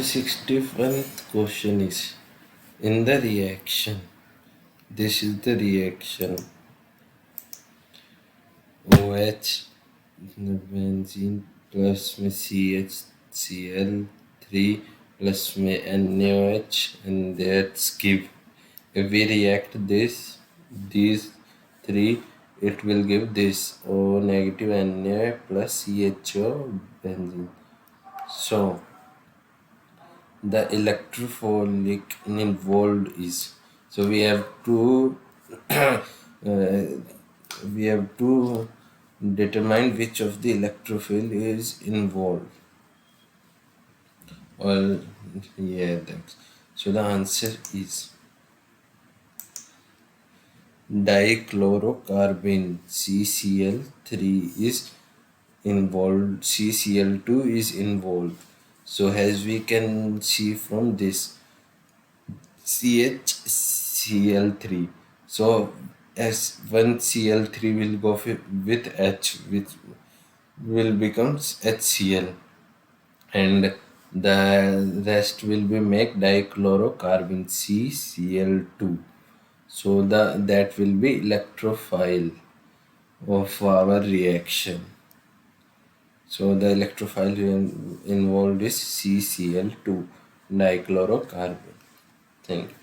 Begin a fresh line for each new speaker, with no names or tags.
61st question is, in the reaction, this is the reaction OH benzene plus में CHCl3 plus में NaOH, and that's give. If we react these three, it will give this O negative Na plus CHO benzene. So the electrophilic involved is, so we have to determine which of the electrophile is involved. Well, yeah, thanks. So the answer is dichlorocarbene CCl3 is involved, CCl2 is involved. So as we can see from this CHCl3, so as one Cl3 will go with H, which will becomes HCl, and the rest will be make dichlorocarbene CCl2. So that will be electrophile of our reaction. So the electrophile involved is CCl2, dichlorocarbene. Thank you.